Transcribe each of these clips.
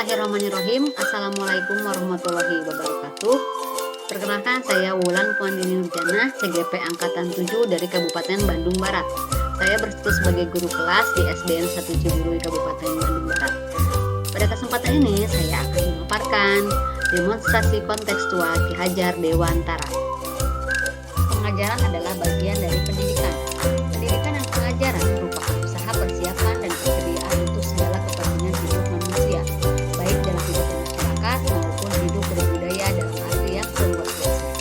Bismillahirrahmanirrahim. Assalamualaikum warahmatullahi wabarakatuh. Perkenalkan, saya Wulan Puandini Nurjana, CGP Angkatan 7 dari Kabupaten Bandung Barat. Saya berstatus sebagai guru kelas di SDN 1 Ciburui Kabupaten Bandung Barat. Pada kesempatan ini, saya akan memaparkan demonstrasi kontekstual Ki Hajar Dewantara. Pengajaran adalah bagian dari pendidikan. Pendidikan dan pengajaran merupakan usaha persiapan dan persediaan untuk segala kepentingan hidup manusia, baik dalam hidup masyarakat maupun hidup berbudaya dalam arti yang seluas-luasnya.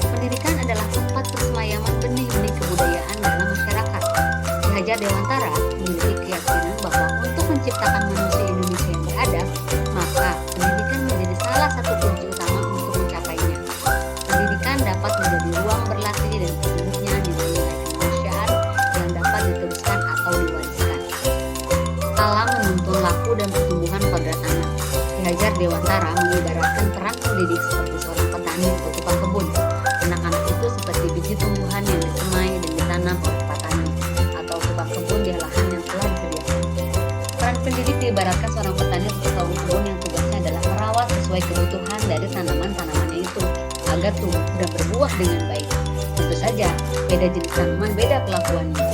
Pendidikan adalah tempat persemayaman benih-benih kebudayaan dalam masyarakat. Ki Hajar Dewantara memiliki keyakinan bahwa untuk menciptakan manusia Indonesia yang beradab, maka pendidikan menjadi salah satu kunci utama untuk mencapainya. Pendidikan dapat menjadi ruang berlatih dan terbentuknya nilai-nilai kemanusiaan yang dapat diteruskan atau diwariskan. Alam menuntun laku dan pertumbuhan kodrat anak. Ki Hajar Dewantara mengibaratkan peran pendidik seperti seorang petani atau tukang kebun. Anak-anak itu seperti biji tumbuhan yang disemai dan ditanam oleh petani atau tukang kebun di lahan yang telah disediakan. Peran pendidik diibaratkan seorang petani atau tukang kebun yang tugasnya adalah merawat sesuai kebutuhan dari tanaman-tanamannya itu agar tumbuh dan berbuah dengan baik. Tentu saja, beda jenis tanaman beda kelakuannya.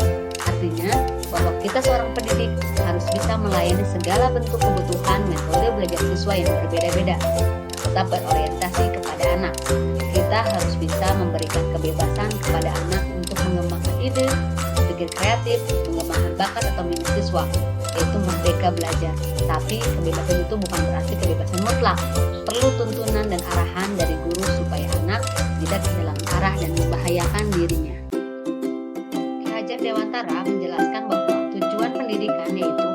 Artinya, bahwa kita seorang pendidik harus bisa melayani segala bentuk kebutuhan metode belajar siswa yang berbeda-beda, tetap berorientasi kepada anak. Kita harus bisa memberikan kebebasan kepada anak untuk mengembangkan ide, berpikir kreatif, mengembangkan bakat atau minat siswa, yaitu merdeka belajar. Tapi kebebasan itu bukan berarti kebebasan mutlak. Perlu tuntunan dan arahan dari guru supaya anak tidak kehilangan arah dan membahayakan dirinya. Ki Hajar Dewantara menjelaskan bahwa tujuan pendidikan yaitu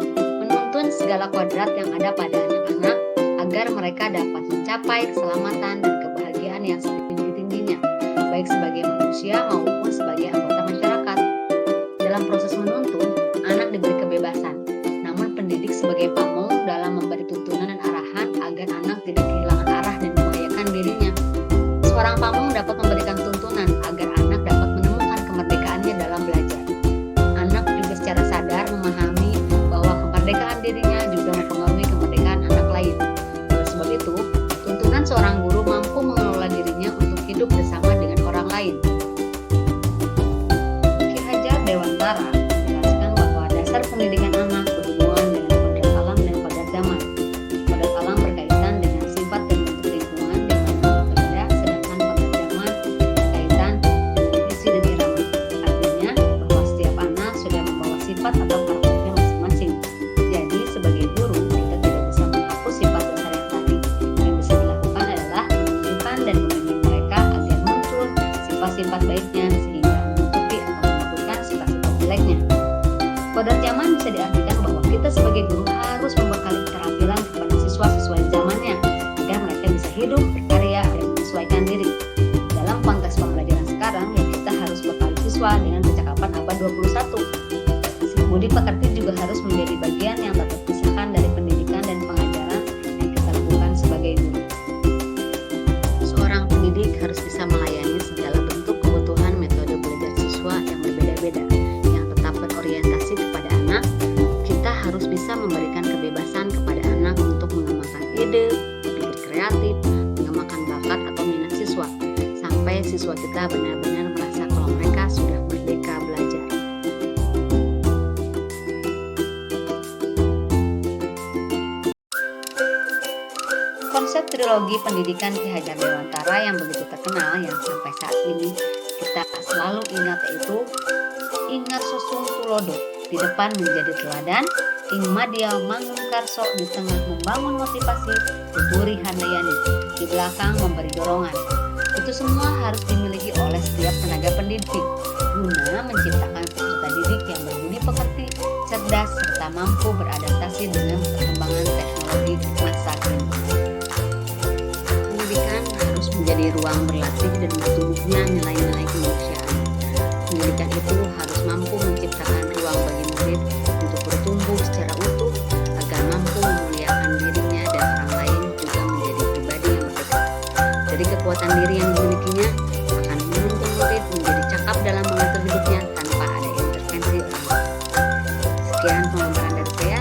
menuntun segala kodrat yang ada pada anak-anak agar mereka dapat mencapai keselamatan dan kebahagiaan yang setinggi-tingginya, baik sebagai manusia maupun sebagai anggota masyarakat. Dalam proses menuntun, anak diberi kebebasan, namun pendidik sebagai pamong dalam memberi tuntunan dan arahan agar anak tidak kehilangan arah dan membahayakan dirinya. Seorang pamong dapat memberikan tuntunan agar anak dapat menemukan kemerdekaannya dalam belajar. Anak juga secara sadar memahami bahwa kemerdekaan dirinya juga mempengaruhi kemerdekaan anak lain. Oleh sebab itu, tuntunan seorang guru mampu mengelola dirinya untuk hidup bersama dengan orang lain. Ki Hajar Dewantara menjelaskan bahwa dasar pendidikan anak berhubungan dengan kodrat alam dan kodrat zaman. Kodrat alam berkaitan dengan sifat dan bentuk lingkungan yang berbeda, sedangkan kodrat zaman berkaitan dengan isi dan irama. Artinya bahwa setiap anak sudah membawa sifat atau karakternya masing-masing. Jadi sebagai guru kita tidak bisa menghapus sifat dasar yang tadi. Yang bisa dilakukan adalah menunjukkan dan membimbing mereka agar muncul sifat-sifat baiknya sehingga menutupi atau menentukan sifat-sifat jeleknya. Kodrat zaman bisa diartikan bahwa kita sebagai guru harus membekali keterampilan kepada siswa sesuai zamannya agar mereka bisa hidup, berkarya, dan menyesuaikan diri. Dalam konteks pembelajaran sekarang, ya kita harus bekali siswa dengan kecakapan abad 21. Budi pekerti juga harus menjadi bagian yang tak terpisahkan dari pendidikan dan pengajaran yang kita lakukan sebagai guru. Seorang pendidik harus bisa melayani segala bentuk kebutuhan metode belajar siswa yang berbeda-beda, yang tetap berorientasi kepada anak. Kita harus bisa memberikan kebebasan kepada anak untuk mengembangkan ide, berpikir kreatif, mengembangkan bakat atau minat siswa, sampai siswa kita benar-benar merasa kalau mereka sudah merdeka belajar. Konsep trilogi pendidikan Ki Hajar Dewantara yang begitu terkenal yang sampai saat ini kita selalu ingat yaitu Ingat Susung Tulodo, di depan menjadi teladan, Ing Madya Mangunkarso di tengah membangun motivasi, Tuturi Handayani di belakang memberi dorongan. Itu semua harus dimiliki oleh setiap tenaga pendidik guna menciptakan peserta didik yang berbudi pekerti, cerdas, serta mampu beradaptasi dengan perkembangan teknologi masa kini. Pendidikan harus menjadi ruang berlatih dan bertumbuhnya nilai-nilai kemanusiaan. Pendidikan itu harus mampu menciptakan ruang bagi murid untuk bertumbuh secara utuh agar mampu memuliakan dirinya dan orang lain juga menjadi pribadi yang merdeka. Dari kekuatan diri yang dimilikinya akan menuntun murid menjadi cakap dalam mengatur hidupnya tanpa ada intervensi orang lain. Sekian pemaparan dari saya.